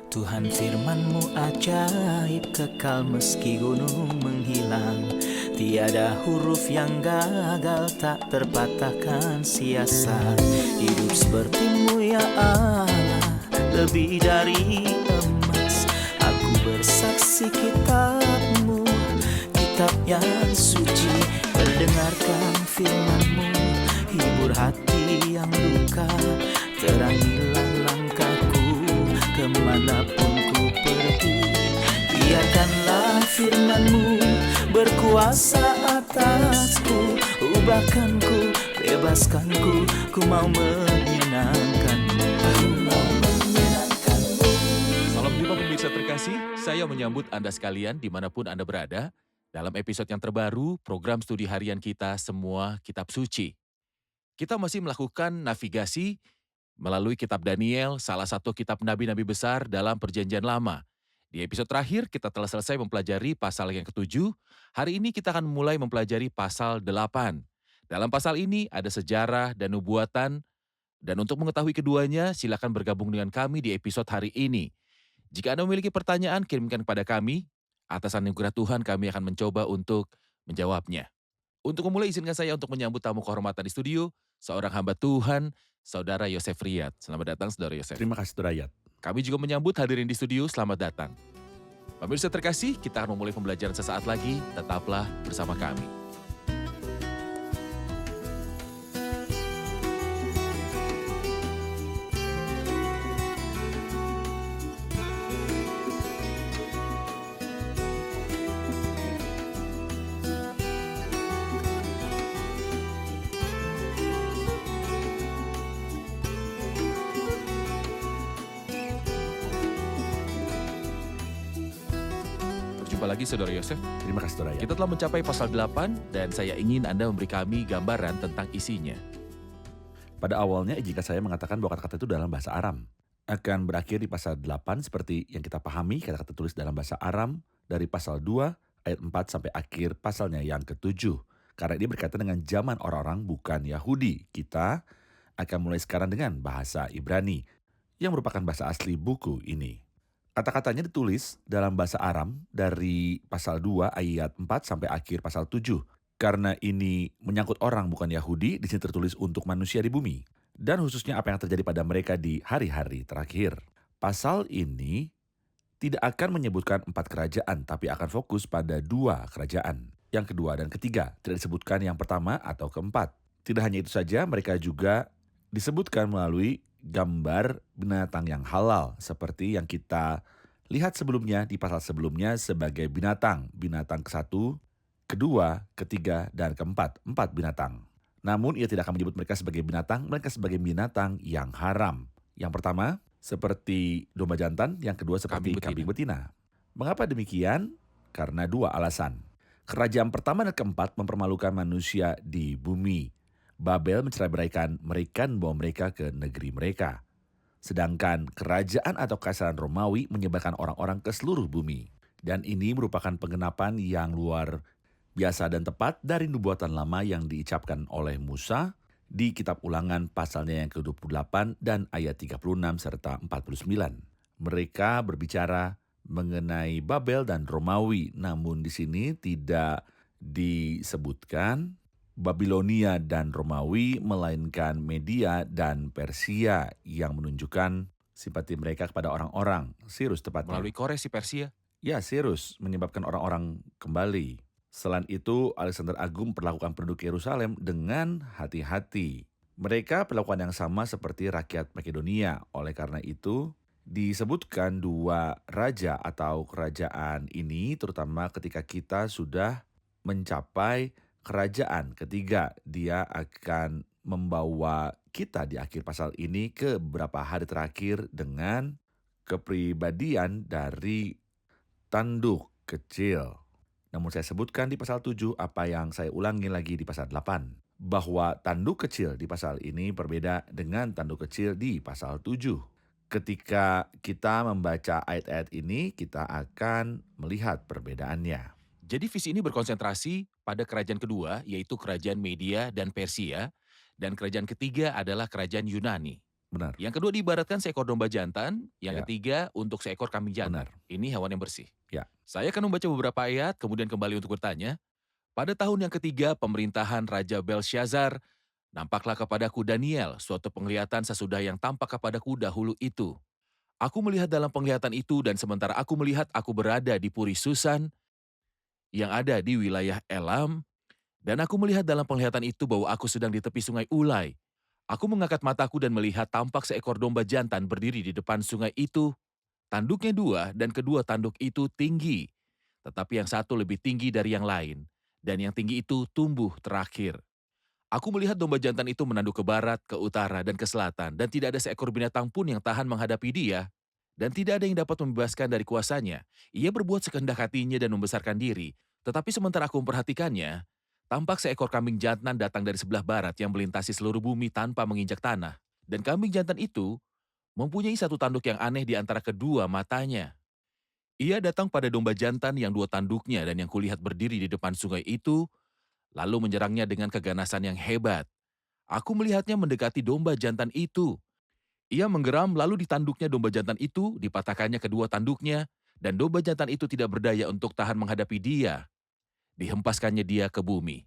Tuhan firman-Mu ajaib, kekal meski gunung menghilang. Tiada huruf yang gagal, tak terpatahkan siasat. Hidup seperti-Mu ya Allah, lebih dari emas. Aku bersaksi kitab-Mu, kitab yang suci. Mendengarkan firman-Mu, hibur hati yang luka. Terangilah langkahku kemanapun ku pergi. Biarkanlah firman-Mu berkuasa atasku. Ubahkanku, bebaskanku, ku mau menyenangkan-Mu. Ku mau menyenangkan-Mu. Salam jumpa pemirsa terkasih, saya menyambut Anda sekalian dimanapun Anda berada dalam episode yang terbaru program studi harian kita Semua Kitab Suci. Kita masih melakukan navigasi melalui kitab Daniel, salah satu kitab nabi-nabi besar dalam perjanjian lama. Di episode terakhir kita telah selesai mempelajari pasal yang ketujuh. Hari ini kita akan mulai mempelajari pasal 8. Dalam pasal ini ada sejarah dan nubuatan, dan untuk mengetahui keduanya silakan bergabung dengan kami di episode hari ini. Jika Anda memiliki pertanyaan, kirimkan kepada kami. Atas anugerah Tuhan kami akan mencoba untuk menjawabnya. Untuk memulai, izinkan saya untuk menyambut tamu kehormatan di studio, seorang hamba Tuhan, Saudara Yosef Riyad. Selamat datang, Saudara Yosef. Terima kasih, Saudara Riyad. Kami juga menyambut hadirin di studio, selamat datang. Pemirsa terkasih, kita akan memulai pembelajaran sesaat lagi, tetaplah bersama kami. Berjumpa lagi, Saudara Yosef. Terima kasih, Saudara Riyad. Kita telah mencapai pasal 8 dan saya ingin Anda memberi kami gambaran tentang isinya. Pada awalnya izinkan saya mengatakan bahwa kata-kata itu dalam bahasa Aram. Akan berakhir di pasal 8 seperti yang kita pahami kata-kata tulis dalam bahasa Aram dari pasal 2 ayat 4 sampai akhir pasalnya yang ke-7. Karena ini berkaitan dengan zaman orang-orang bukan Yahudi. Kita akan mulai sekarang dengan bahasa Ibrani yang merupakan bahasa asli buku ini. Kata-katanya ditulis dalam bahasa Aram dari pasal 2 ayat 4 sampai akhir pasal 7. Karena ini menyangkut orang bukan Yahudi, di sini tertulis untuk manusia di bumi. Dan khususnya apa yang terjadi pada mereka di hari-hari terakhir. Pasal ini tidak akan menyebutkan 4 kerajaan, tapi akan fokus pada 2 kerajaan. Yang kedua dan ketiga, tidak disebutkan yang pertama atau keempat. Tidak hanya itu saja, mereka juga disebutkan melalui gambar binatang yang halal, seperti yang kita lihat sebelumnya di pasal sebelumnya sebagai binatang. Binatang ke-1, kedua, ketiga, dan keempat. 4 binatang. Namun ia tidak akan menyebut mereka sebagai binatang, mereka sebagai binatang yang haram. Yang pertama, seperti domba jantan, yang kedua seperti kambing betina. Mengapa demikian? Karena 2 alasan. Kerajaan pertama dan keempat mempermalukan manusia di bumi. Babel mencerai-beraikan mereka dan membawa mereka ke negeri mereka. Sedangkan kerajaan atau kekaisaran Romawi menyebarkan orang-orang ke seluruh bumi. Dan ini merupakan penggenapan yang luar biasa dan tepat dari nubuatan lama yang diucapkan oleh Musa di kitab Ulangan pasalnya yang ke-28 dan ayat 36 serta 49. Mereka berbicara mengenai Babel dan Romawi, namun di sini tidak disebutkan Babilonia dan Romawi, melainkan Media dan Persia yang menunjukkan simpati mereka kepada orang-orang. Sirus tepatnya. Melalui Kores si Persia. Ya, Sirus menyebabkan orang-orang kembali. Selain itu, Alexander Agung perlakukan penduduk Yerusalem dengan hati-hati. Mereka perlakuan yang sama seperti rakyat Makedonia. Oleh karena itu, disebutkan 2 raja atau kerajaan ini, terutama ketika kita sudah mencapai kerajaan ketiga. Dia akan membawa kita di akhir pasal ini ke beberapa hari terakhir dengan kepribadian dari tanduk kecil. Namun saya sebutkan di pasal 7 apa yang saya ulangi lagi di pasal 8. Bahwa tanduk kecil di pasal ini berbeda dengan tanduk kecil di pasal 7. Ketika kita membaca ayat-ayat ini, kita akan melihat perbedaannya. Jadi visi ini berkonsentrasi pada kerajaan kedua, yaitu kerajaan Media dan Persia, dan kerajaan ketiga adalah kerajaan Yunani. Benar, Yang kedua diibaratkan seekor domba jantan, yang Ya. ketiga untuk seekor kambing jantan. benar. Ini hewan yang bersih. Ya. Saya akan membaca beberapa ayat, kemudian kembali untuk bertanya. Pada tahun yang ketiga pemerintahan Raja Belshazzar, nampaklah kepadaku Daniel suatu penglihatan sesudah yang tampak kepadaku dahulu itu. Aku melihat dalam penglihatan itu dan sementara aku melihat aku berada di Puri Susan yang ada di wilayah Elam, dan aku melihat dalam penglihatan itu bahwa aku sedang di tepi sungai Ulai. Aku mengangkat mataku dan melihat tampak seekor domba jantan berdiri di depan sungai itu. Tanduknya dua dan kedua tanduk itu tinggi, tetapi yang satu lebih tinggi dari yang lain, dan yang tinggi itu tumbuh terakhir. Aku melihat domba jantan itu menanduk ke barat, ke utara, dan ke selatan, dan tidak ada seekor binatang pun yang tahan menghadapi dia, dan tidak ada yang dapat membebaskan dari kuasanya. Ia berbuat sekehendak hatinya dan membesarkan diri, tetapi sementara aku memperhatikannya, tampak seekor kambing jantan datang dari sebelah barat yang melintasi seluruh bumi tanpa menginjak tanah. Dan kambing jantan itu mempunyai satu tanduk yang aneh di antara kedua matanya. Ia datang pada domba jantan yang dua tanduknya dan yang kulihat berdiri di depan sungai itu, lalu menyerangnya dengan keganasan yang hebat. Aku melihatnya mendekati domba jantan itu. Ia menggeram lalu di tanduknya domba jantan itu, dipatahkannya kedua tanduknya, dan domba jantan itu tidak berdaya untuk tahan menghadapi dia. Dihempaskannya dia ke bumi.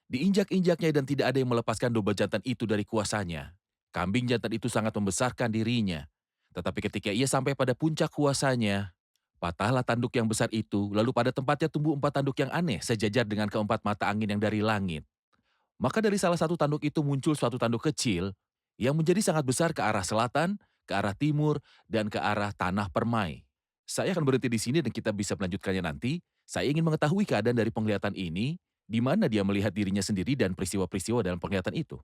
Diinjak-injaknya dan tidak ada yang melepaskan domba jantan itu dari kuasanya. Kambing jantan itu sangat membesarkan dirinya. Tetapi ketika ia sampai pada puncak kuasanya, patahlah tanduk yang besar itu, lalu pada tempatnya tumbuh empat tanduk yang aneh, sejajar dengan keempat mata angin yang dari langit. Maka dari salah satu tanduk itu muncul suatu tanduk kecil, yang menjadi sangat besar ke arah selatan, ke arah timur, dan ke arah tanah permai. Saya akan berhenti di sini dan kita bisa melanjutkannya nanti. Saya ingin mengetahui keadaan dari penglihatan ini, di mana dia melihat dirinya sendiri dan peristiwa-peristiwa dalam penglihatan itu.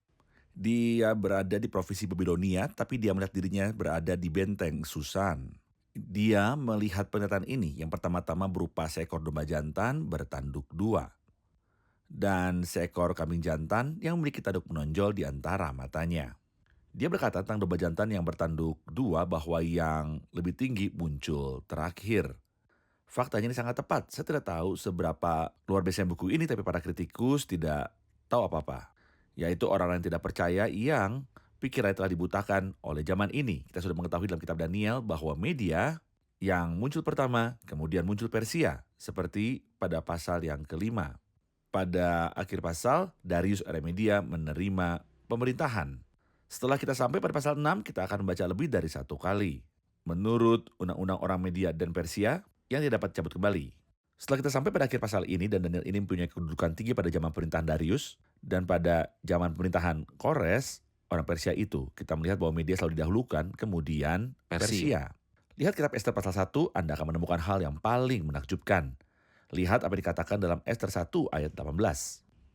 Dia berada di provinsi Babilonia, tapi dia melihat dirinya berada di benteng Susan. Dia melihat penglihatan ini yang pertama-tama berupa seekor domba jantan bertanduk dua. Dan seekor kambing jantan yang memiliki tanduk menonjol di antara matanya. Dia berkata tentang domba jantan yang bertanduk dua bahwa yang lebih tinggi muncul terakhir. Faktanya ini sangat tepat. Saya tidak tahu seberapa luar biasa buku ini, tapi para kritikus tidak tahu apa-apa. Yaitu orang-orang yang tidak percaya yang pikirannya telah dibutakan oleh zaman ini. Kita sudah mengetahui dalam kitab Daniel bahwa media yang muncul pertama, kemudian muncul Persia, seperti pada pasal yang kelima. Pada akhir pasal, Darius Media menerima pemerintahan. Setelah kita sampai pada pasal 6, kita akan membaca lebih dari satu kali. Menurut Undang-Undang Orang Media dan Persia yang tidak dapat dicabut kembali. Setelah kita sampai pada akhir pasal ini, dan Daniel ini mempunyai kedudukan tinggi pada zaman pemerintahan Darius, dan pada zaman pemerintahan Kores, orang Persia itu, kita melihat bahwa media selalu didahulukan, kemudian Persia. Lihat kitab Ester pasal 1, Anda akan menemukan hal yang paling menakjubkan. Lihat apa yang dikatakan dalam Ester 1 ayat 18.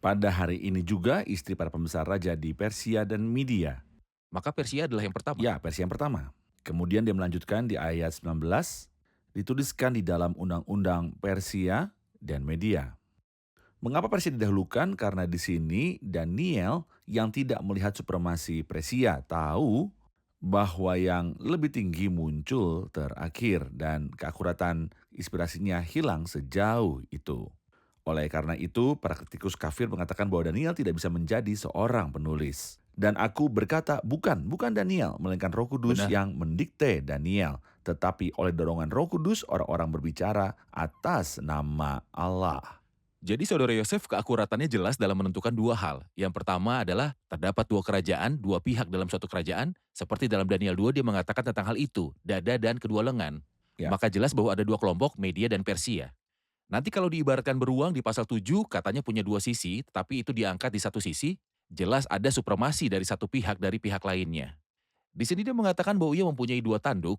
Pada hari ini juga istri para pembesar raja di Persia dan Media. Maka Persia adalah yang pertama. Ya, Persia yang pertama. Kemudian dia melanjutkan di ayat 19, dituliskan di dalam undang-undang Persia dan Media. Mengapa Persia didahulukan? Karena di sini Daniel yang tidak melihat supremasi Persia tahu bahwa yang lebih tinggi muncul terakhir dan keakuratan inspirasinya hilang sejauh itu. Oleh karena itu, para kritikus kafir mengatakan bahwa Daniel tidak bisa menjadi seorang penulis. Dan aku berkata, bukan Daniel, melainkan Roh Kudus Benar. yang mendikte Daniel. Tetapi oleh dorongan Roh Kudus, orang-orang berbicara atas nama Allah. Jadi saudara Yosef keakuratannya jelas dalam menentukan dua hal. Yang pertama adalah terdapat dua kerajaan, dua pihak dalam suatu kerajaan. Seperti dalam Daniel 2 dia mengatakan tentang hal itu, dada dan kedua lengan. Ya. Maka jelas bahwa ada dua kelompok, Media dan Persia. Nanti kalau diibaratkan beruang di pasal 7 katanya punya dua sisi, tetapi itu diangkat di satu sisi, jelas ada supremasi dari satu pihak dari pihak lainnya. Di sini dia mengatakan bahwa ia mempunyai dua tanduk,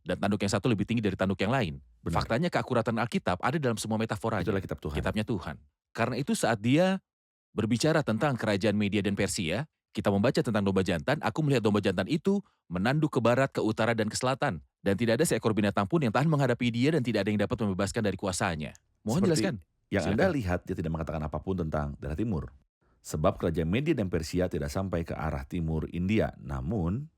dan tanduk yang satu lebih tinggi dari tanduk yang lain. Benar. Faktanya keakuratan Alkitab ada dalam semua metaforanya. Itulah kitab Tuhan. Kitabnya Tuhan. Karena itu saat dia berbicara tentang kerajaan Media dan Persia, kita membaca tentang domba jantan, aku melihat domba jantan itu menanduk ke barat, ke utara, dan ke selatan. Dan tidak ada seekor binatang pun yang tahan menghadapi dia dan tidak ada yang dapat membebaskan dari kuasanya. Mohon Seperti jelaskan. Yang Silakan. Anda lihat, dia tidak mengatakan apapun tentang daerah timur. Sebab kerajaan Media dan Persia tidak sampai ke arah timur India, namun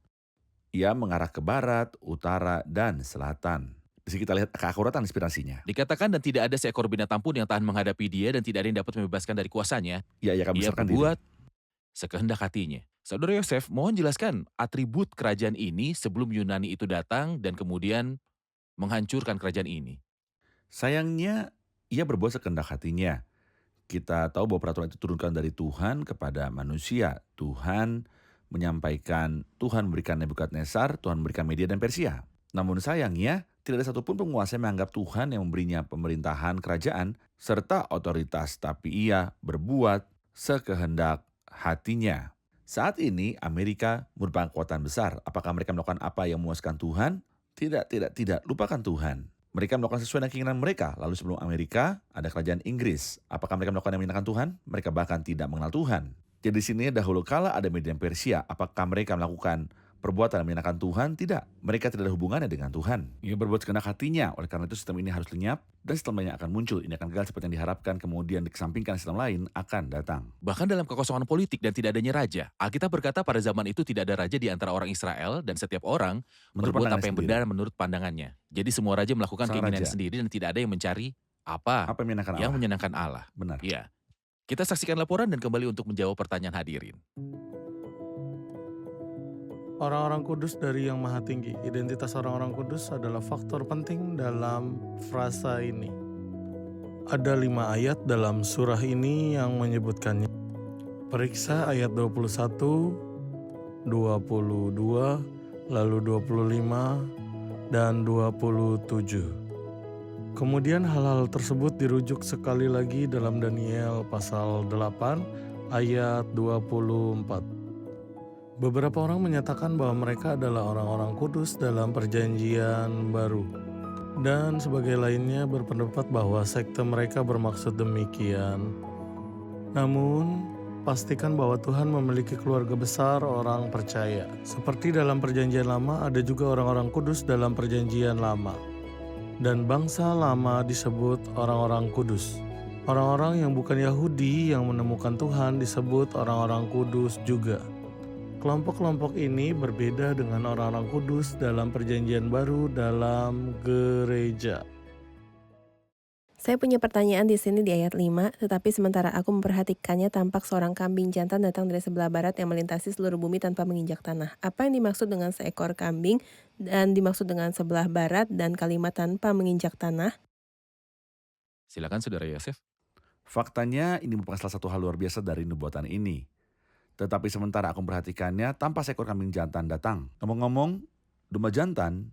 ia mengarah ke barat, utara, dan selatan. Di sini kita lihat keakuratan inspirasinya. Dikatakan dan tidak ada seekor binatang pun yang tahan menghadapi dia dan tidak ada yang dapat membebaskan dari kuasanya. Ia akan Ia membesarkan diri. berbuat sekehendak hatinya. Saudara Yosef, mohon jelaskan atribut kerajaan ini sebelum Yunani itu datang dan kemudian menghancurkan kerajaan ini. Sayangnya, ia berbuat sekehendak hatinya. Kita tahu bahwa peraturan itu turunkan dari Tuhan kepada manusia. Tuhan menyampaikan, Tuhan memberikan Nebukadnezar, Tuhan memberikan Media dan Persia. Namun sayangnya, tidak ada satupun penguasa yang menganggap Tuhan yang memberinya pemerintahan kerajaan serta otoritas, tapi ia berbuat sekehendak hatinya. Saat ini Amerika merupakan kekuatan besar. Apakah mereka melakukan apa yang memuaskan Tuhan? Tidak. Lupakan Tuhan. Mereka melakukan sesuai dengan keinginan mereka. Lalu sebelum Amerika, ada kerajaan Inggris. Apakah mereka melakukan yang menyenangkan Tuhan? Mereka bahkan tidak mengenal Tuhan. Jadi di sini dahulu kala ada Media dan Persia. Apakah mereka melakukan perbuatan yang menyenangkan Tuhan? Tidak. Mereka tidak ada hubungannya dengan Tuhan. Ia berbuat sekehendak hatinya. Oleh karena itu sistem ini harus lenyap dan sistem lainnya akan muncul. Ini akan gagal seperti yang diharapkan, kemudian dikesampingkan sistem lain akan datang. Bahkan dalam kekosongan politik dan tidak adanya raja, Alkitab berkata pada zaman itu tidak ada raja di antara orang Israel dan setiap orang Menurut berbuat pandangan apa yang sendiri. benar menurut pandangannya. Jadi semua raja melakukan Sang keinginan raja. sendiri dan tidak ada yang mencari apa Apa yang menyenangkan yang Allah? menyenangkan Allah. Benar. Iya. Kita saksikan laporan dan kembali untuk menjawab pertanyaan hadirin. Orang-orang kudus dari Yang Maha Tinggi. Identitas orang-orang kudus adalah faktor penting dalam frasa ini. Ada 5 ayat dalam surah ini yang menyebutkannya. Periksa ayat 21, 22, lalu 25, dan 27. Kemudian hal-hal tersebut dirujuk sekali lagi dalam Daniel pasal 8 ayat 24. Beberapa orang menyatakan bahwa mereka adalah orang-orang kudus dalam perjanjian baru. Dan sebagai lainnya berpendapat bahwa sekte mereka bermaksud demikian. Namun, pastikan bahwa Tuhan memiliki keluarga besar orang percaya. Seperti dalam perjanjian lama, ada juga orang-orang kudus dalam perjanjian lama. Dan bangsa lama disebut orang-orang kudus. Orang-orang yang bukan Yahudi yang menemukan Tuhan disebut orang-orang kudus juga. Kelompok-kelompok ini berbeda dengan orang-orang kudus dalam perjanjian baru dalam gereja. Saya punya pertanyaan di sini di ayat 5, tetapi sementara aku memperhatikannya tampak seorang kambing jantan datang dari sebelah barat yang melintasi seluruh bumi tanpa menginjak tanah. Apa yang dimaksud dengan seekor kambing dan dimaksud dengan sebelah barat dan kalimat tanpa menginjak tanah? Silakan Saudara Yosef. Faktanya ini merupakan salah satu hal luar biasa dari nubuatan ini. Tetapi sementara aku memperhatikannya, tanpa seekor kambing jantan datang. Ngomong-ngomong, domba jantan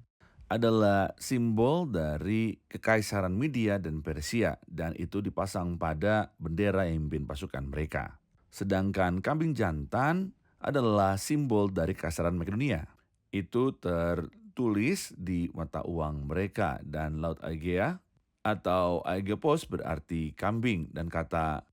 adalah simbol dari kekaisaran Media dan Persia, dan itu dipasang pada bendera yang memimpin pasukan mereka. Sedangkan kambing jantan adalah simbol dari kekaisaran Makedonia. Itu tertulis di mata uang mereka, dan Laut Aegea atau Aegopos berarti kambing, dan kata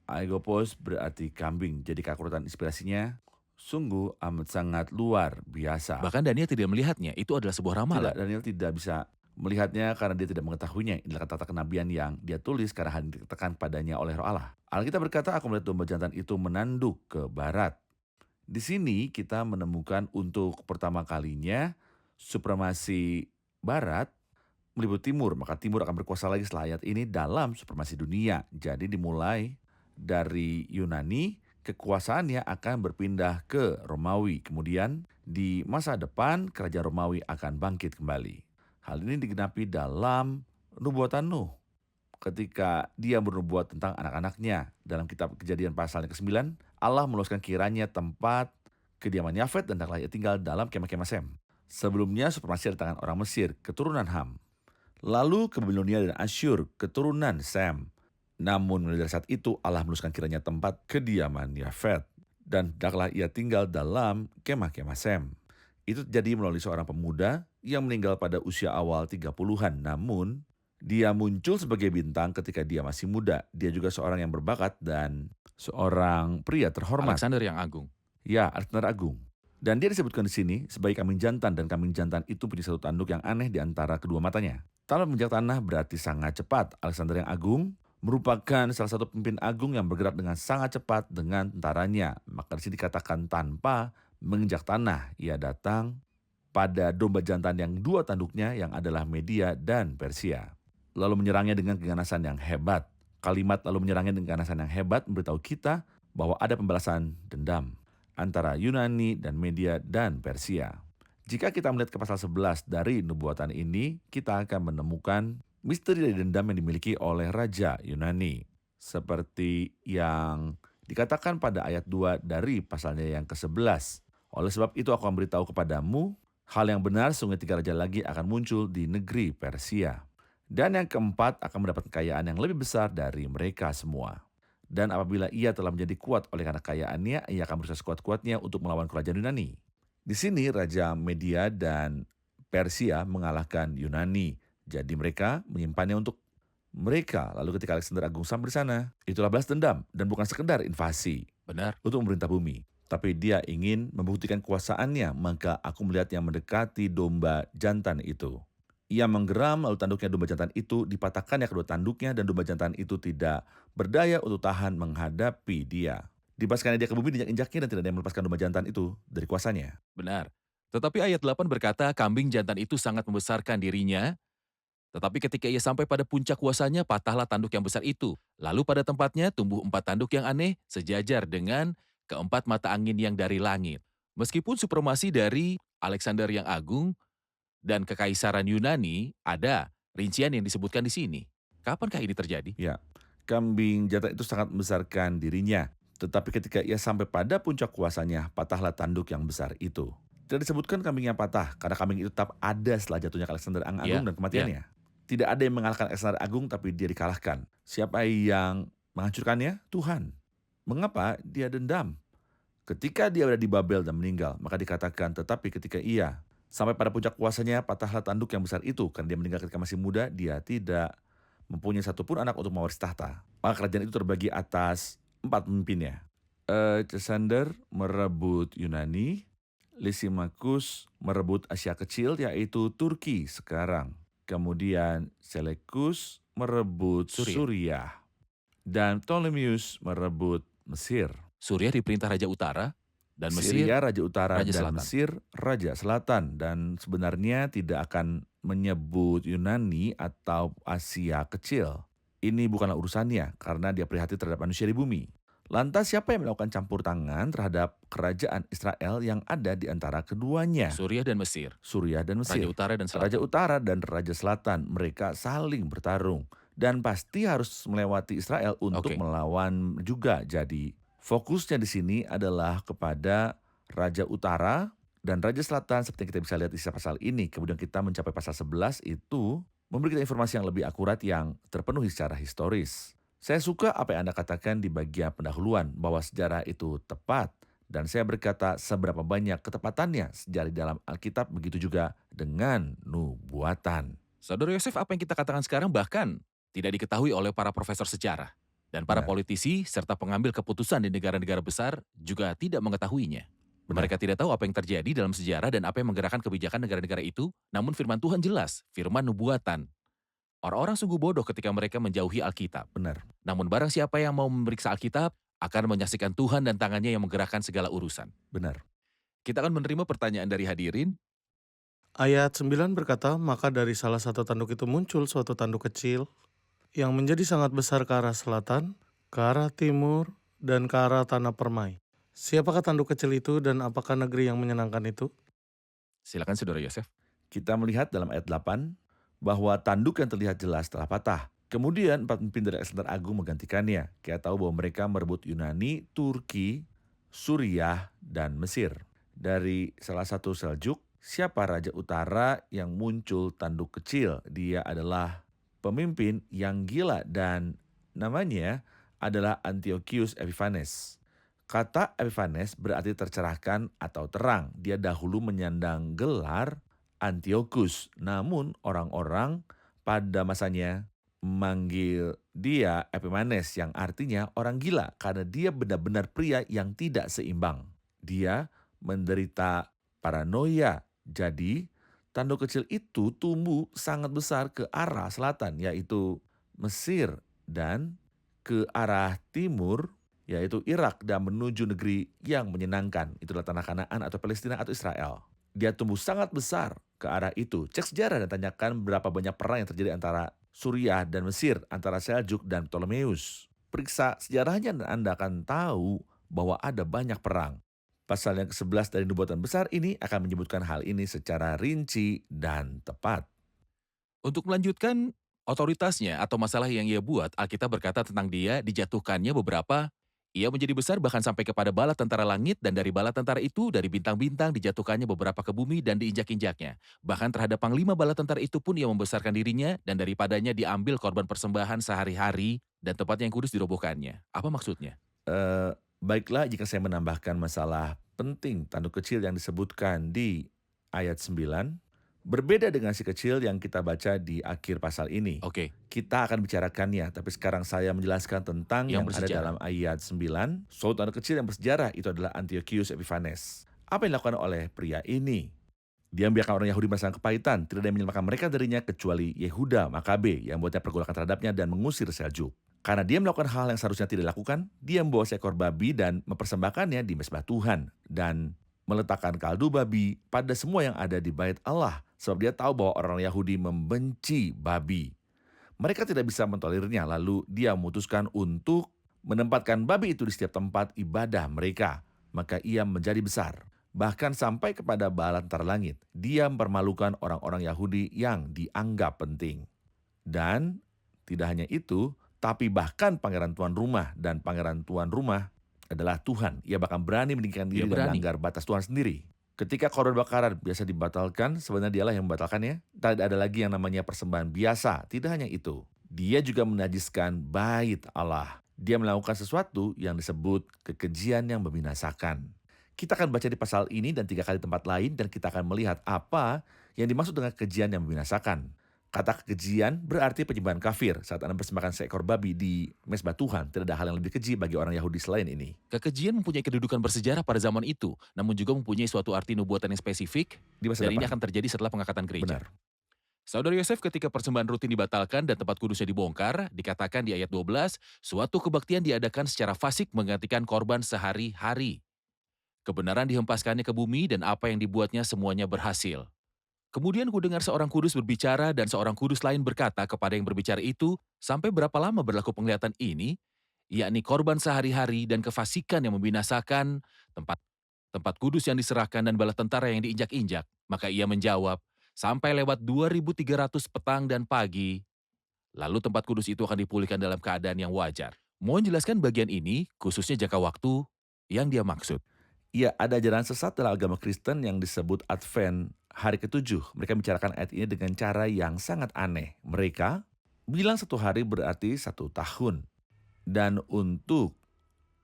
Aegopos berarti kambing. Jadi keakuratan inspirasinya sungguh amat sangat luar biasa. Bahkan Daniel tidak melihatnya, itu adalah sebuah ramalan. Tidak, Daniel tidak bisa melihatnya karena dia tidak mengetahuinya. Inilah kata-kata kenabian yang dia tulis karena hanya ditekan padanya oleh Roh Allah. Alkitab berkata, aku melihat domba jantan itu menanduk ke barat. Di sini kita menemukan untuk pertama kalinya supremasi barat meliputi timur. Maka timur akan berkuasa lagi setelah ayat ini dalam supremasi dunia. Jadi dimulai dari Yunani, kekuasaannya akan berpindah ke Romawi. Kemudian di masa depan kerajaan Romawi akan bangkit kembali. Hal ini digenapi dalam nubuatan Nuh. Ketika dia bernubuat tentang anak-anaknya. Dalam kitab Kejadian pasal yang ke-9, Allah meluaskan kiranya tempat kediaman Yafet dan taklah ia tinggal dalam kemah-kemah Sem. Sebelumnya supremasi di tangan orang Mesir, keturunan Ham. Lalu ke Babilonia dan Asyur, keturunan Sem. Namun mulai dari saat itu Allah meluaskan kiranya tempat kediaman Yafet. Dan hendaklah ia tinggal dalam kemah-kemah Sem. Itu terjadi melalui seorang pemuda yang meninggal pada usia awal 30-an. Namun dia muncul sebagai bintang ketika dia masih muda. Dia juga seorang yang berbakat dan seorang pria terhormat. Alexander yang agung. Ya, Alexander Agung. Dan dia disebutkan di sini sebagai kambing jantan, dan kambing jantan itu punya satu tanduk yang aneh di antara kedua matanya. Tanpa menginjak tanah berarti sangat cepat. Alexander yang Agung merupakan salah satu pemimpin agung yang bergerak dengan sangat cepat dengan tentaranya. Maka di sini dikatakan tanpa menginjak tanah. Ia datang pada domba jantan yang dua tanduknya yang adalah Media dan Persia. Lalu menyerangnya dengan keganasan yang hebat. Kalimat lalu menyerangnya dengan keganasan yang hebat memberitahu kita bahwa ada pembalasan dendam. antara Yunani dan Media dan Persia. Jika kita melihat ke pasal 11 dari nubuatan ini, kita akan menemukan misteri dari dendam yang dimiliki oleh Raja Yunani. Seperti yang dikatakan pada ayat 2 dari pasalnya yang ke-11. Oleh sebab itu aku akan beritahu kepadamu, hal yang benar sungguh 3 raja lagi akan muncul di negeri Persia. Dan yang keempat akan mendapat kekayaan yang lebih besar dari mereka semua. Dan apabila ia telah menjadi kuat oleh karena kekayaannya, ia akan berusaha sekuat-kuatnya untuk melawan kerajaan Yunani. Di sini Raja Media dan Persia mengalahkan Yunani. Jadi mereka menyimpannya untuk mereka. Lalu ketika Alexander Agung sampai di sana, itulah balas dendam dan bukan sekedar invasi Benar. untuk memerintah bumi. Tapi dia ingin membuktikan kuasaannya, maka aku melihat yang mendekati domba jantan itu. Ia menggeram, lalu tanduknya domba jantan itu dipatahkannya kedua tanduknya, dan domba jantan itu tidak berdaya untuk tahan menghadapi dia. Dibaskannya dia ke bumi, diinjak-injaknya, dan tidak ada yang melepaskan domba jantan itu dari kuasanya. Benar. Tetapi ayat 8 berkata kambing jantan itu sangat membesarkan dirinya, tetapi ketika ia sampai pada puncak kuasanya, patahlah tanduk yang besar itu. Lalu pada tempatnya tumbuh 4 tanduk yang aneh, sejajar dengan keempat mata angin yang dari langit. Meskipun supremasi dari Alexander yang Agung dan kekaisaran Yunani ada, rincian yang disebutkan di sini. Kapankah ini terjadi? Ya, kambing jantan itu sangat membesarkan dirinya. Tetapi ketika ia sampai pada puncak kuasanya, patahlah tanduk yang besar itu. Tidak disebutkan kambing yang patah, karena kambing itu tetap ada setelah jatuhnya Alexander Agung Ya, dan kematiannya. Tidak ada yang mengalahkan Alexander Agung, tapi dia dikalahkan. Siapa yang menghancurkannya? Tuhan. Mengapa dia dendam? Ketika dia berada di Babel dan meninggal, maka dikatakan, tetapi ketika ia sampai pada puncak kuasanya, patahlah tanduk yang besar itu. Karena dia meninggal ketika masih muda, dia tidak mempunyai satupun anak untuk mewaris tahta. Maka kerajaan itu terbagi atas 4 pemimpinnya. Alexander merebut Yunani, Lysimachus merebut Asia Kecil, yaitu Turki sekarang. Kemudian Seleucus merebut Suriah. Dan Ptolemeus merebut Mesir. Suriah diperintah Raja Utara, dan Mesir Syria Raja Utara Raja dan Selatan. Mesir Raja Selatan. Dan sebenarnya tidak akan menyebut Yunani atau Asia Kecil. Ini bukanlah urusannya karena dia prihatin terhadap manusia di bumi. Lantas siapa yang melakukan campur tangan terhadap kerajaan Israel yang ada di antara keduanya? Suriah dan Mesir, Suriah dan Mesir. Raja Utara dan Selatan. Raja Utara dan Raja Selatan, mereka saling bertarung. Dan pasti harus melewati Israel untuk Oke. melawan juga. Jadi fokusnya di sini adalah kepada Raja Utara dan Raja Selatan seperti yang kita bisa lihat di pasal ini. Kemudian kita mencapai pasal 11 itu memberi kita informasi yang lebih akurat yang terpenuhi secara historis. Saya suka apa yang Anda katakan di bagian pendahuluan bahwa sejarah itu tepat. Dan saya berkata seberapa banyak ketepatannya sejarah di dalam Alkitab, begitu juga dengan nubuatan. Saudara Yosef, apa yang kita katakan sekarang bahkan tidak diketahui oleh para profesor sejarah. Dan para Benar. politisi serta pengambil keputusan di negara-negara besar juga tidak mengetahuinya. Benar. Mereka tidak tahu apa yang terjadi dalam sejarah dan apa yang menggerakkan kebijakan negara-negara itu. Namun firman Tuhan jelas, firman nubuatan. Orang-orang sungguh bodoh ketika mereka menjauhi Alkitab. Benar. Namun barang siapa yang mau memeriksa Alkitab akan menyaksikan Tuhan dan tangannya yang menggerakkan segala urusan. Benar. Kita akan menerima pertanyaan dari hadirin. Ayat 9 berkata, maka dari salah satu tanduk itu muncul suatu tanduk kecil yang menjadi sangat besar ke arah selatan, ke arah timur, dan ke arah tanah permai. Siapakah tanduk kecil itu dan apakah negeri yang menyenangkan itu? Silakan Saudara Yosef. Kita melihat dalam ayat 8 bahwa tanduk yang terlihat jelas telah patah. Kemudian 4 pemimpin dari Alexander Agung menggantikannya. Kita tahu bahwa mereka merebut Yunani, Turki, Suriah, dan Mesir. Dari salah satu Seljuk, siapa Raja Utara yang muncul tanduk kecil? Dia adalah pemimpin yang gila dan namanya adalah Antiochus Epiphanes. Kata Epiphanes berarti tercerahkan atau terang. Dia dahulu menyandang gelar Antiochus. Namun orang-orang pada masanya memanggil dia Epiphanes yang artinya orang gila karena dia benar-benar pria yang tidak seimbang. Dia menderita paranoia. Jadi tanduk kecil itu tumbuh sangat besar ke arah selatan yaitu Mesir dan ke arah timur yaitu Irak dan menuju negeri yang menyenangkan. Itulah tanah Kanaan atau Palestina atau Israel. Dia tumbuh sangat besar ke arah itu. Cek sejarah dan tanyakan berapa banyak perang yang terjadi antara Suriah dan Mesir, antara Seljuk dan Ptolemeus. Periksa sejarahnya dan Anda akan tahu bahwa ada banyak perang. Pasal yang ke-11 dari nubuatan besar ini akan menyebutkan hal ini secara rinci dan tepat. Untuk melanjutkan otoritasnya atau masalah yang ia buat, Alkitab berkata tentang dia dijatuhkannya beberapa, ia menjadi besar bahkan sampai kepada bala tentara langit dan dari bala tentara itu, dari bintang-bintang dijatuhkannya beberapa ke bumi dan diinjak-injaknya. Bahkan terhadap panglima bala tentara itu pun ia membesarkan dirinya dan daripadanya diambil korban persembahan sehari-hari dan tempat yang kudus dirobohkannya. Apa maksudnya? Baiklah jika saya menambahkan masalah penting tanduk kecil yang disebutkan di ayat 9, berbeda dengan si kecil yang kita baca di akhir pasal ini. Oke, Kita akan bicarakannya, tapi sekarang saya menjelaskan tentang Yang yang ada bersejarah. dalam ayat 9. Suatu tanduk kecil yang bersejarah itu adalah Antiochus Epiphanes. Apa yang dilakukan oleh pria ini? Dia membiarkan orang Yahudi merasakan kepahitan, tidak ada yang menyelamatkan mereka darinya kecuali Yehuda Makabe yang membuatnya pergolakan terhadapnya dan mengusir Seljuk. Karena dia melakukan hal yang seharusnya tidak dilakukan, dia membawa seekor babi dan mempersembahkannya di mezbah Tuhan dan meletakkan kaldu babi pada semua yang ada di bait Allah, sebab dia tahu bahwa orang Yahudi membenci babi. Mereka tidak bisa mentolerirnya, lalu dia memutuskan untuk menempatkan babi itu di setiap tempat ibadah mereka. Maka ia menjadi besar. Bahkan sampai kepada bala tentara langit, dia mempermalukan orang-orang Yahudi yang dianggap penting. Dan tidak hanya itu, tapi bahkan pangeran tuan rumah dan pangeran tuan rumah adalah Tuhan. Ia bahkan berani meninggikan diri Ia dan berani. melanggar batas Tuhan sendiri. Ketika korban bakaran biasa dibatalkan, sebenarnya dialah yang membatalkannya. Tidak ada lagi yang namanya persembahan biasa. Tidak hanya itu, dia juga menajiskan bait Allah. Dia melakukan sesuatu yang disebut kekejian yang membinasakan. Kita akan baca di pasal ini dan 3 kali tempat lain dan kita akan melihat apa yang dimaksud dengan kekejian yang membinasakan. Kata kekejian berarti penyembahan kafir. Saat Anda mempersembahkan seekor babi di mezbah Tuhan, tidak ada hal yang lebih keji bagi orang Yahudi selain ini. kekejian mempunyai kedudukan bersejarah pada zaman itu, namun juga mempunyai suatu arti nubuatan yang spesifik, Di masa dan ini depan. akan terjadi setelah pengangkatan gereja. Benar. Saudara Yosef ketika persembahan rutin dibatalkan dan tempat kudusnya dibongkar, dikatakan di ayat 12, suatu kebaktian diadakan secara fasik menggantikan korban sehari-hari. Kebenaran dihempaskannya ke bumi dan apa yang dibuatnya semuanya berhasil. Kemudian kudengar seorang kudus berbicara dan seorang kudus lain berkata kepada yang berbicara itu, sampai berapa lama berlaku penglihatan ini, yakni korban sehari-hari dan kefasikan yang membinasakan, tempat kudus yang diserahkan dan bala tentara yang diinjak-injak. Maka ia menjawab, sampai lewat 2300 petang dan pagi, lalu tempat kudus itu akan dipulihkan dalam keadaan yang wajar. Mohon jelaskan bagian ini, khususnya jangka waktu yang dia maksud. Iya, ada ajaran sesat dalam agama Kristen yang disebut Advent hari ke-7. Mereka bicarakan ayat ini dengan cara yang sangat aneh. Mereka bilang 1 hari berarti 1 tahun. Dan untuk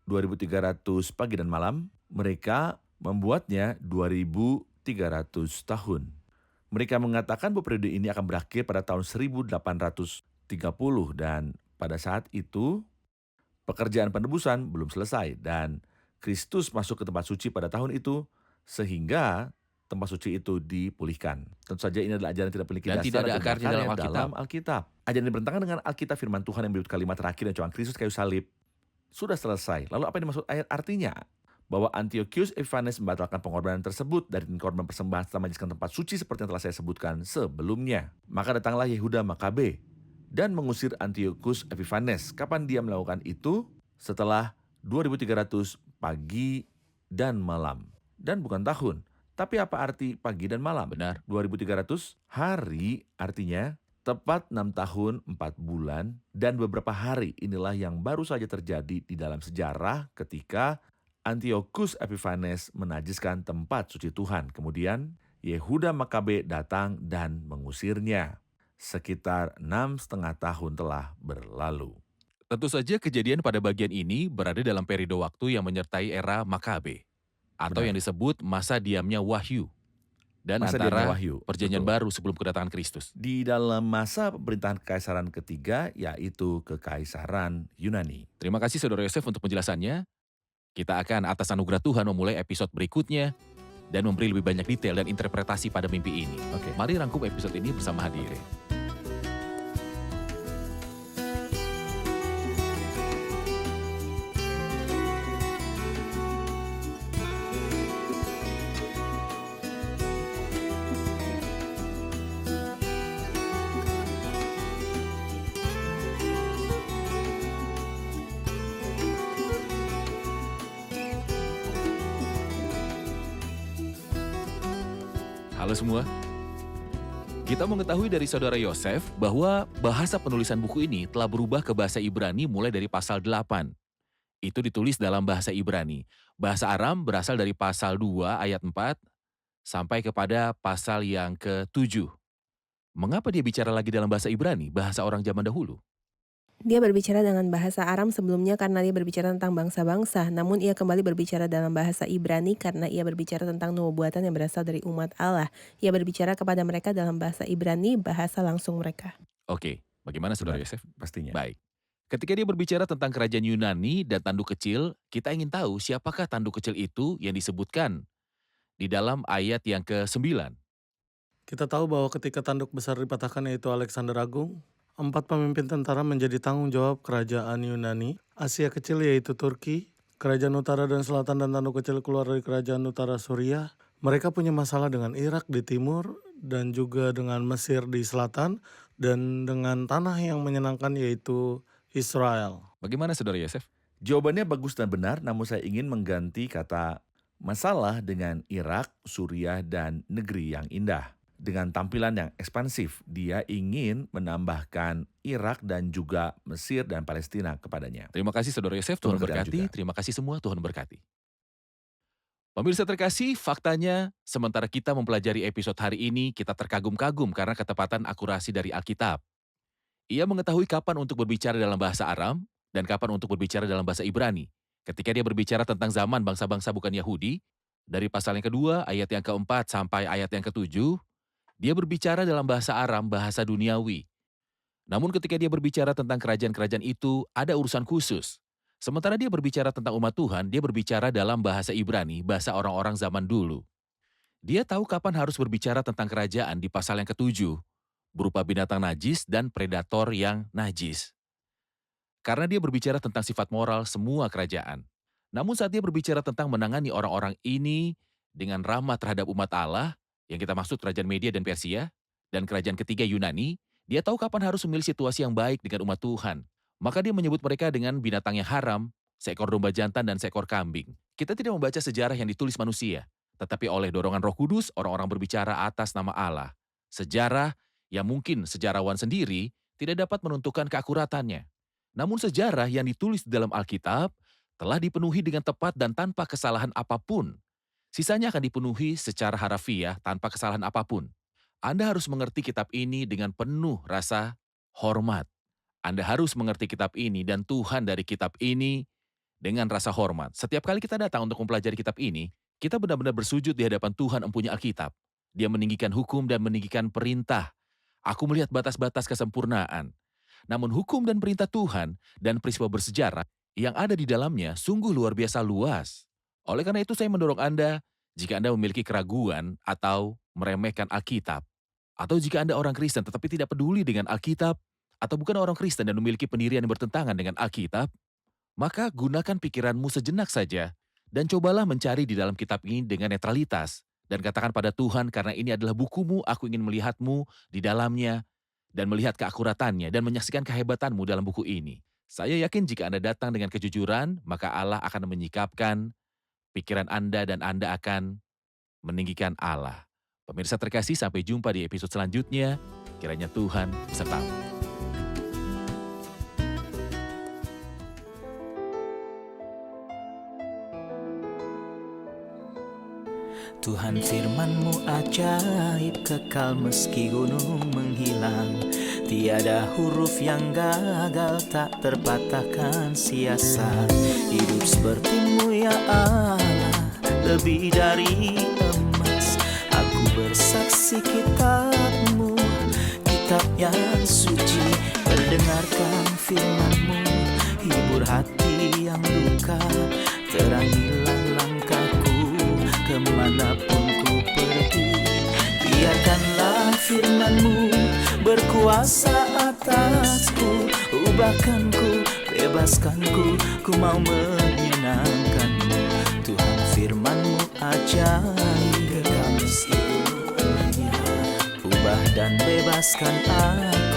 2300 pagi dan malam, mereka membuatnya 2300 tahun. Mereka mengatakan bahwa periode ini akan berakhir pada tahun 1830 dan pada saat itu pekerjaan penebusan belum selesai dan Kristus masuk ke tempat suci pada tahun itu sehingga tempat suci itu dipulihkan. Tentu saja ini adalah ajaran yang tidak memiliki Dan dasar tidak ada dan akarnya dalam akarnya Alkitab. dalam Alkitab. Ajaran yang bertentangan dengan Alkitab firman Tuhan yang menyebut kalimat terakhir dan cobaan Kristus kayu salib sudah selesai. Lalu apa yang dimaksud ayat artinya? Bahwa Antiochus Epiphanes membatalkan pengorbanan tersebut dari korban persembahan setelah menajiskan tempat suci seperti yang telah saya sebutkan sebelumnya. Maka datanglah Yehuda Makabe dan mengusir Antiochus Epiphanes. Kapan dia melakukan itu? Setelah 2300 pagi dan malam. Dan bukan tahun. Tapi apa arti pagi dan malam? Benar. 2300 hari artinya tepat 6 tahun 4 bulan dan beberapa hari. Inilah yang baru saja terjadi di dalam sejarah ketika Antiochus Epiphanes menajiskan tempat suci Tuhan. Kemudian Yehuda Makabe datang dan mengusirnya. Sekitar 6,5 tahun telah berlalu. Tentu saja kejadian pada bagian ini berada dalam periode waktu yang menyertai era Makabe, atau Benar. yang disebut masa diamnya Wahyu, dan Masa antara diamnya Wahyu, perjanjian betul. baru sebelum kedatangan Kristus. Di dalam masa pemerintahan Kekaisaran ketiga, yaitu Kekaisaran Yunani. Terima kasih Saudara Yosef untuk penjelasannya. Kita akan atas anugerah Tuhan memulai episode berikutnya dan memberi lebih banyak detail dan interpretasi pada mimpi ini. Oke. Mari rangkum episode ini bersama hadirin. Halo semua. Kita mengetahui dari saudara Yosef bahwa bahasa penulisan buku ini telah berubah ke bahasa Ibrani mulai dari pasal 8. Itu ditulis dalam bahasa Ibrani. Bahasa Aram berasal dari pasal 2 ayat 4 sampai kepada pasal yang ke-7. Mengapa dia bicara lagi dalam bahasa Ibrani, bahasa orang zaman dahulu? Dia berbicara dengan bahasa Aram sebelumnya karena dia berbicara tentang bangsa-bangsa, namun ia kembali berbicara dalam bahasa Ibrani karena ia berbicara tentang nubuatan yang berasal dari umat Allah. Ia berbicara kepada mereka dalam bahasa Ibrani, bahasa langsung mereka. Oke, bagaimana saudara Benar, Yosef? pastinya. Baik. Ketika dia berbicara tentang kerajaan Yunani dan tanduk kecil, kita ingin tahu siapakah tanduk kecil itu yang disebutkan di dalam ayat yang ke-9. Kita tahu bahwa ketika tanduk besar dipatahkan yaitu Alexander Agung, 4 pemimpin tentara menjadi tanggung jawab kerajaan Yunani, Asia Kecil yaitu Turki, kerajaan utara dan selatan dan tanduk kecil keluar dari kerajaan utara Suriah. Mereka punya masalah dengan Irak di timur dan juga dengan Mesir di selatan dan dengan tanah yang menyenangkan yaitu Israel. Bagaimana saudara Yosef? Jawabannya bagus dan benar, namun saya ingin mengganti kata masalah dengan Irak, Suriah, dan negeri yang indah. Dengan tampilan yang ekspansif, dia ingin menambahkan Irak dan juga Mesir dan Palestina kepadanya. Terima kasih saudara Yosef, Tuhan Tuhan berkati berkati. juga. Terima kasih semua, Tuhan berkati. Pemirsa terkasih, faktanya sementara kita mempelajari episode hari ini, kita terkagum-kagum karena ketepatan akurasi dari Alkitab. Ia mengetahui kapan untuk berbicara dalam bahasa Aram dan kapan untuk berbicara dalam bahasa Ibrani. Ketika dia berbicara tentang zaman bangsa-bangsa bukan Yahudi, dari pasal yang kedua, ayat yang keempat sampai ayat yang ketujuh, dia berbicara dalam bahasa Aram, bahasa duniawi. Namun ketika dia berbicara tentang kerajaan-kerajaan itu, ada urusan khusus. Sementara dia berbicara tentang umat Tuhan, dia berbicara dalam bahasa Ibrani, bahasa orang-orang zaman dulu. Dia tahu kapan harus berbicara tentang kerajaan di pasal yang ketujuh, berupa binatang najis dan predator yang najis. Karena dia berbicara tentang sifat moral semua kerajaan. Namun saat dia berbicara tentang menangani orang-orang ini dengan ramah terhadap umat Allah, yang kita maksud kerajaan Media dan Persia, dan kerajaan ketiga Yunani, dia tahu kapan harus memilih situasi yang baik dengan umat Tuhan. Maka dia menyebut mereka dengan binatang yang haram, seekor domba jantan dan seekor kambing. Kita tidak membaca sejarah yang ditulis manusia, tetapi oleh dorongan Roh Kudus, orang-orang berbicara atas nama Allah. Sejarah yang mungkin sejarawan sendiri tidak dapat menentukan keakuratannya. Namun sejarah yang ditulis di dalam Alkitab telah dipenuhi dengan tepat dan tanpa kesalahan apapun. Sisanya akan dipenuhi secara harafiah tanpa kesalahan apapun. Anda harus mengerti kitab ini dengan penuh rasa hormat. Anda harus mengerti kitab ini dan Tuhan dari kitab ini dengan rasa hormat. Setiap kali kita datang untuk mempelajari kitab ini, kita benar-benar bersujud di hadapan Tuhan Empunya Alkitab. Dia meninggikan hukum dan meninggikan perintah. Aku melihat batas-batas kesempurnaan. Namun hukum dan perintah Tuhan dan peristiwa bersejarah yang ada di dalamnya sungguh luar biasa luas. Oleh karena itu saya mendorong Anda, jika Anda memiliki keraguan atau meremehkan Alkitab, atau jika Anda orang Kristen tetapi tidak peduli dengan Alkitab, atau bukan orang Kristen dan memiliki pendirian yang bertentangan dengan Alkitab, maka gunakan pikiranmu sejenak saja dan cobalah mencari di dalam kitab ini dengan netralitas dan katakan pada Tuhan, karena ini adalah bukumu, aku ingin melihatmu di dalamnya dan melihat keakuratannya dan menyaksikan kehebatanmu dalam buku ini. Saya yakin jika Anda datang dengan kejujuran, maka Allah akan menyikapkan pikiran Anda dan Anda akan meninggikan Allah. Pemirsa terkasih, sampai jumpa di episode selanjutnya. Kiranya Tuhan besertamu. Tuhan firman-Mu ajaib, kekal meski gunung menghilang. Tiada huruf yang gagal, tak terpatahkan siasat. Hidup seperti-Mu ya Allah, lebih dari emas. Aku bersaksi kitab-Mu, kitab yang suci. Mendengarkan firman-Mu, hibur hati yang luka. Terangilah langkahku kemanapun ku pergi. Biarkanlah firman-Mu berkuasa atasku. Ubahkanku, bebaskanku, ku mau menyenangkan-Mu. Tuhan firman-Mu ajaib, kekal meski gunung, ubah dan bebaskan aku.